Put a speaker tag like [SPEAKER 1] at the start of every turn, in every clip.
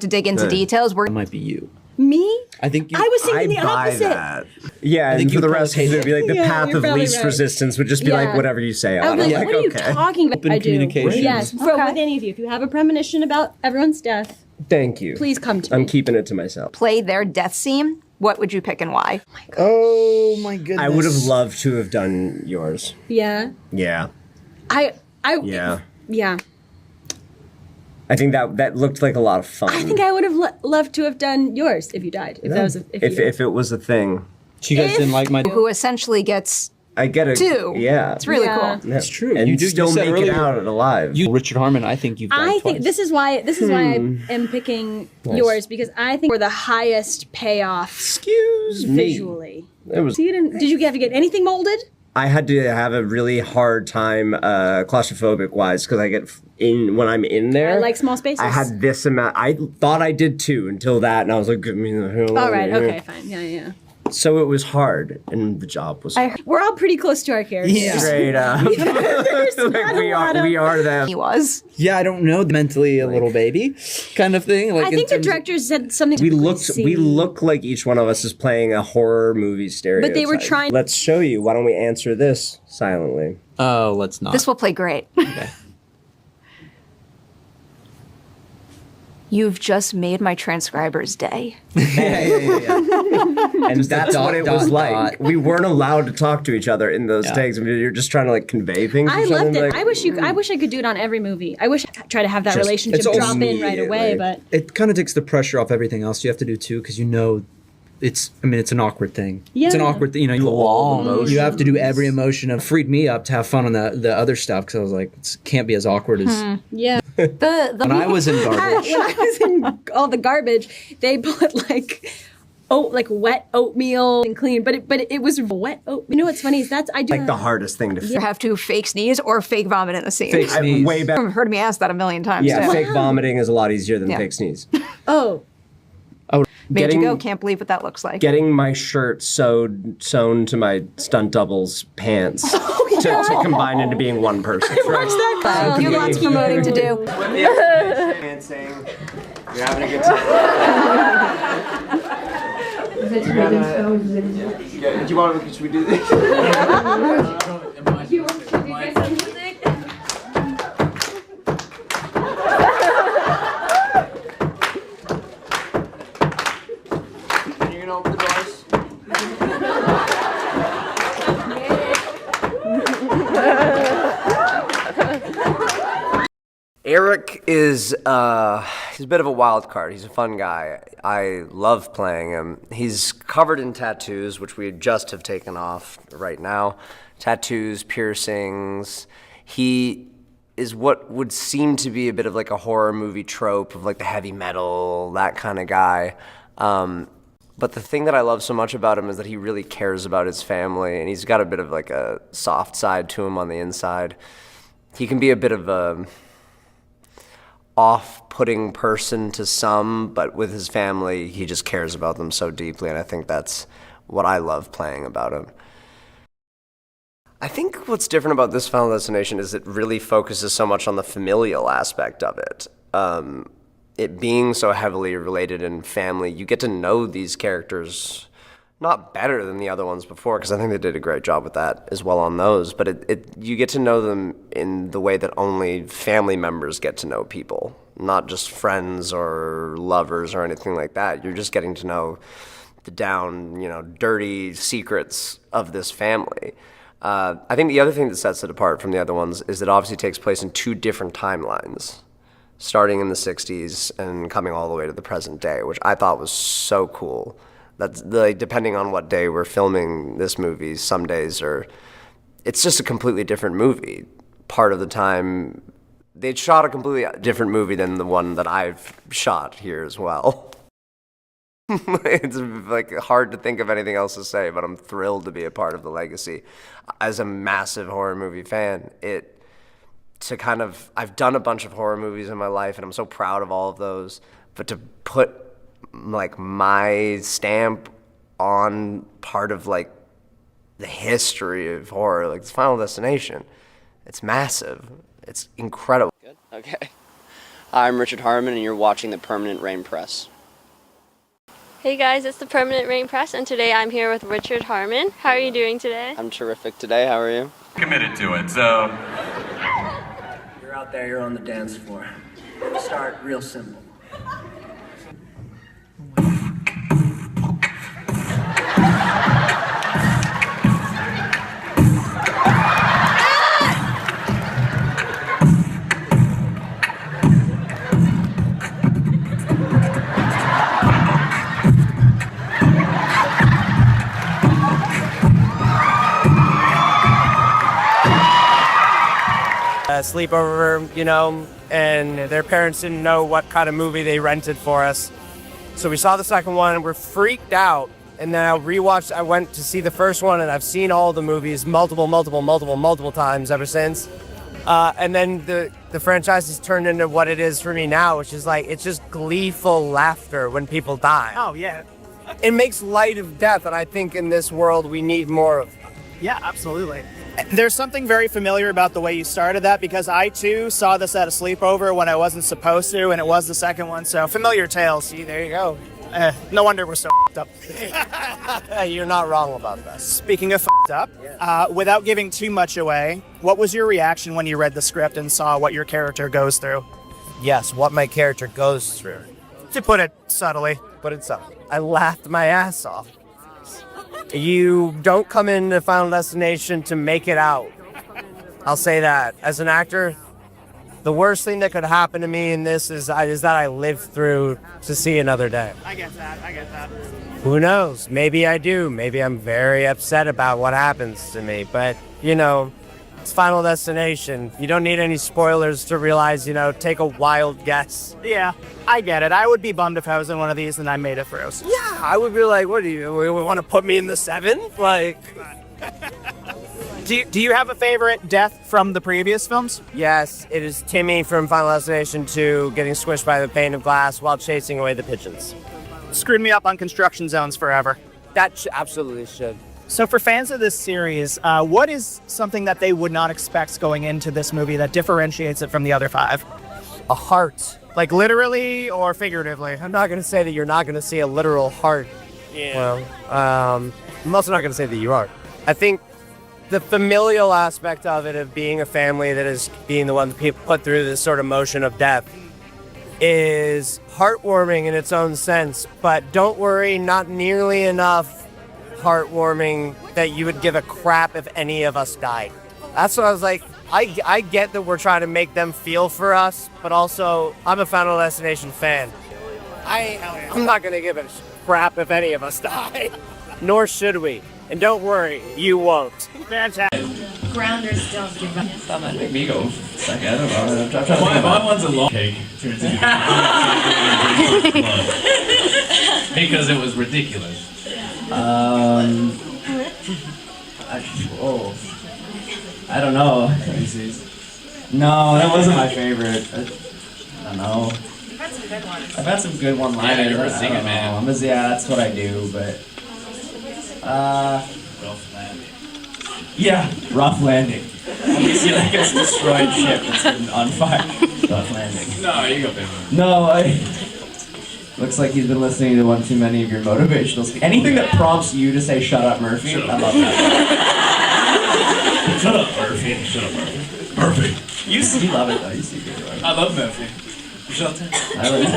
[SPEAKER 1] to dig into details.
[SPEAKER 2] It might be you.
[SPEAKER 3] Me?
[SPEAKER 2] I think
[SPEAKER 3] I was thinking the opposite.
[SPEAKER 4] That. Yeah, and for the rest of it, it'd be like the path of least resistance would just be like whatever you say on it.
[SPEAKER 3] Like, what are you talking about?
[SPEAKER 2] Open communication.
[SPEAKER 3] Yes, with any of you. If you have a premonition about everyone's death,
[SPEAKER 4] thank you.
[SPEAKER 3] Please come to me.
[SPEAKER 4] I'm keeping it to myself.
[SPEAKER 1] Play their death scene. What would you pick and why?
[SPEAKER 2] Oh my goodness.
[SPEAKER 4] I would have loved to have done yours.
[SPEAKER 3] Yeah.
[SPEAKER 4] Yeah.
[SPEAKER 3] Yeah.
[SPEAKER 4] I think that looked like a lot of fun.
[SPEAKER 3] I think I would have loved to have done yours if you died. If that was
[SPEAKER 4] if it was a thing.
[SPEAKER 2] So you guys didn't like my...
[SPEAKER 1] Who essentially gets...
[SPEAKER 4] I get it.
[SPEAKER 1] 2.
[SPEAKER 4] Yeah.
[SPEAKER 1] It's really cool.
[SPEAKER 2] That's true.
[SPEAKER 4] And you still make it out alive.
[SPEAKER 2] Richard Harmon, I think you've done
[SPEAKER 3] I think
[SPEAKER 2] twice.
[SPEAKER 3] this is why I am picking yours, because I think we're the highest payoff.
[SPEAKER 4] Excuse me.
[SPEAKER 3] Visually.
[SPEAKER 4] It was.
[SPEAKER 3] So did you have to get anything molded?
[SPEAKER 4] I had to have a really hard time claustrophobic wise because I get when I'm in there.
[SPEAKER 3] I like small spaces.
[SPEAKER 4] I had this amount. I thought I did too until that, and I was like, "Give me the hell."
[SPEAKER 3] All right. Okay. Fine. Yeah.
[SPEAKER 4] So it was hard, and the job was hard.
[SPEAKER 3] We're all pretty close to our characters.
[SPEAKER 2] Yeah.
[SPEAKER 4] Straight up. Like we are them.
[SPEAKER 1] He was.
[SPEAKER 2] Yeah, I don't know, mentally a little baby kind of thing. Like
[SPEAKER 3] I think the director said something.
[SPEAKER 4] We look like each one of us is playing a horror movie stereotype.
[SPEAKER 3] But they were trying.
[SPEAKER 4] Let's show you. Why don't we answer this silently?
[SPEAKER 2] Oh, let's not.
[SPEAKER 1] This will play great.
[SPEAKER 2] Okay.
[SPEAKER 1] You've just made my transcriber's day.
[SPEAKER 2] Yeah.
[SPEAKER 4] And that's what it was like.
[SPEAKER 2] dot.
[SPEAKER 4] We weren't allowed to talk to each other in those takes. I mean, you're just trying to like convey things.
[SPEAKER 3] I
[SPEAKER 4] or
[SPEAKER 3] loved
[SPEAKER 4] something.
[SPEAKER 3] it.
[SPEAKER 4] Like,
[SPEAKER 3] I wish I could do it on every movie. I wish I could try to have that relationship
[SPEAKER 4] it's
[SPEAKER 3] drop in right away. But
[SPEAKER 2] It kind of takes the pressure off everything else you have to do too, because you know it's an awkward thing.
[SPEAKER 3] Yeah.
[SPEAKER 2] It's an awkward thing. You know,
[SPEAKER 4] all emotions.
[SPEAKER 2] you have to do every emotion. It freed me up to have fun on the other stuff because I was like, it can't be as awkward as
[SPEAKER 3] yeah.
[SPEAKER 2] when I was in garbage.
[SPEAKER 3] When I was in all the garbage, they put like wet oatmeal and clean, but it was wet oat. You know what's funny is I do
[SPEAKER 4] like the hardest thing to
[SPEAKER 1] You have to fake sneeze or fake vomit in the scene.
[SPEAKER 2] Fake sneeze.
[SPEAKER 4] way better.
[SPEAKER 1] You've heard me ask that a million times.
[SPEAKER 4] Yeah,
[SPEAKER 1] too.
[SPEAKER 4] fake vomiting is a lot easier than
[SPEAKER 1] Yeah.
[SPEAKER 4] fake sneeze.
[SPEAKER 3] Oh.
[SPEAKER 1] Made you go, can't believe what that looks like.
[SPEAKER 4] Getting my shirt sewn to my stunt double's pants to combine into being one person.
[SPEAKER 3] Watch that.
[SPEAKER 1] You have lots of promoting to do.
[SPEAKER 4] Dancing. You're having a good time. Do you want to? Should we do this? You're gonna open the doors. Eric is he's a bit of a wild card. He's a fun guy. I love playing him. He's covered in tattoos, which we just have taken off right now. Tattoos, piercings. He is what would seem to be a bit of like a horror movie trope of like the heavy metal, that kind of guy. But the thing that I love so much about him is that he really cares about his family, and he's got a bit of like a soft side to him on the inside. He can be a bit of a off-putting person to some, but with his family, he just cares about them so deeply, and I think that's what I love playing about him. I think what's different about this Final Destination is it really focuses so much on the familial aspect of it. It being so heavily related in family, you get to know these characters not better than the other ones before, because I think they did a great job with that as well on those, but you get to know them in the way that only family members get to know people, not just friends or lovers or anything like that. You're just getting to know the dirty secrets of this family. I think the other thing that sets it apart from the other ones is it obviously takes place in 2 different timelines, starting in the 60s and coming all the way to the present day, which I thought was so cool. That's depending on what day we're filming this movie, some days it's just a completely different movie. Part of the time, they'd shot a completely different movie than the one that I've shot here as well. It's like hard to think of anything else to say, but I'm thrilled to be a part of the legacy. As a massive horror movie fan, I've done a bunch of horror movies in my life, and I'm so proud of all of those, but to put like my stamp on part of like the history of horror, like this Final Destination, it's massive. It's incredible.
[SPEAKER 2] Good. Okay.
[SPEAKER 5] I'm Richard Harmon, and you're watching the Permanent Rain Press.
[SPEAKER 6] Hey guys, it's the Permanent Rain Press, and today I'm here with Richard Harmon. How are you doing today?
[SPEAKER 5] I'm terrific today. How are you?
[SPEAKER 7] Committed to it, so.
[SPEAKER 8] You're out there, you're on the dance floor. Start real simple.
[SPEAKER 9] Sleepover, you know, and their parents didn't know what kind of movie they rented for us. So we saw the second one and we're freaked out. And then I went to see the first one, and I've seen all the movies multiple times ever since. And then the franchise has turned into what it is for me now, which is like, it's just gleeful laughter when people die.
[SPEAKER 10] Oh, yeah.
[SPEAKER 9] It makes light of death, and I think in this world we need more of.
[SPEAKER 10] Yeah, absolutely. There's something very familiar about the way you started that, because I too saw this at a sleepover when I wasn't supposed to, and it was the second one, so familiar tales.
[SPEAKER 9] See, there you go.
[SPEAKER 10] No wonder we're so f***ed up.
[SPEAKER 9] You're not wrong about that.
[SPEAKER 10] Speaking of f***ed up, without giving too much away, what was your reaction when you read the script and saw what your character goes through?
[SPEAKER 9] Yes, what my character goes through.
[SPEAKER 10] To put it subtly.
[SPEAKER 9] I laughed my ass off. You don't come into Final Destination to make it out. I'll say that. As an actor, the worst thing that could happen to me in this is that I live through to see another day.
[SPEAKER 10] I get that.
[SPEAKER 9] Who knows? Maybe I do. Maybe I'm very upset about what happens to me. But, you know, it's Final Destination. You don't need any spoilers to realize, you know, take a wild guess.
[SPEAKER 10] Yeah, I get it. I would be bummed if I was in one of these and I made it through.
[SPEAKER 9] Yeah, I would be like, what do you want to put me in the 7? Like...
[SPEAKER 10] Do you have a favorite death from the previous films?
[SPEAKER 9] Yes, it is Timmy from Final Destination 2 getting squished by the pane of glass while chasing away the pigeons.
[SPEAKER 10] Screwed me up on construction zones forever.
[SPEAKER 9] That absolutely should.
[SPEAKER 10] So for fans of this series, what is something that they would not expect going into this movie that differentiates it from the other 5?
[SPEAKER 9] A heart.
[SPEAKER 10] Like literally or figuratively?
[SPEAKER 9] I'm not going to say that you're not going to see a literal heart.
[SPEAKER 10] Yeah.
[SPEAKER 9] Well, I'm also not going to say that you are. I think the familial aspect of it, of being a family that is being the one that put through this sort of motion of death, is heartwarming in its own sense. But don't worry, not nearly enough heartwarming that you would give a crap if any of us died. That's what I was like. I get that we're trying to make them feel for us, but also I'm a Final Destination fan. I'm not going to give a crap if any of us die. Nor should we. And don't worry, you won't.
[SPEAKER 10] Fantastic.
[SPEAKER 11] Grounders don't give up.
[SPEAKER 7] That might make me go second. I don't know. I'm trying to my one's a long cake. Turns into because it was ridiculous.
[SPEAKER 12] I don't know. No, that wasn't my favorite. I don't know.
[SPEAKER 11] You've had some good ones.
[SPEAKER 12] I've had some good one-liners.
[SPEAKER 7] Yeah, you're a singer, man.
[SPEAKER 12] Yeah, that's what I do, but...
[SPEAKER 7] Rough landing.
[SPEAKER 12] Yeah, rough landing. You see like a destroyed ship that's been on fire. Rough landing.
[SPEAKER 7] No, you go, baby.
[SPEAKER 12] No, looks like he's been listening to one too many of your motivational speeches. Anything that prompts you to say, shut up, Murphy,
[SPEAKER 7] Shut up.
[SPEAKER 12] I love that.
[SPEAKER 7] Shut up, Murphy. Shut up, Murphy. Murphy.
[SPEAKER 12] You love it, though. You secretly love it.
[SPEAKER 7] I love Murphy. Shut up.
[SPEAKER 12] I love it.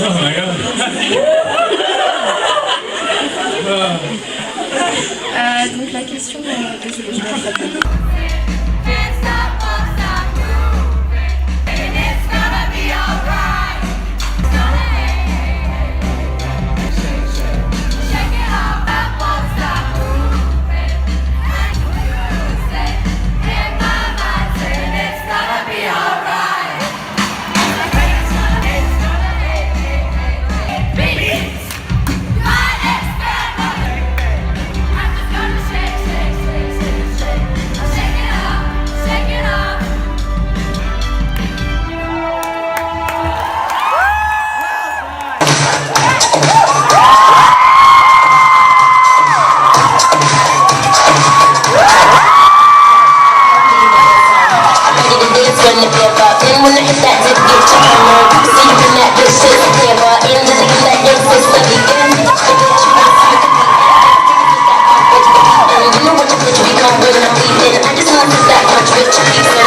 [SPEAKER 7] Oh my god.
[SPEAKER 11] Donc la question, désolée, je vais rattraper.
[SPEAKER 13] Shake You know what to put, we gon' win, I'm leaving. I just want to back my trip to be done.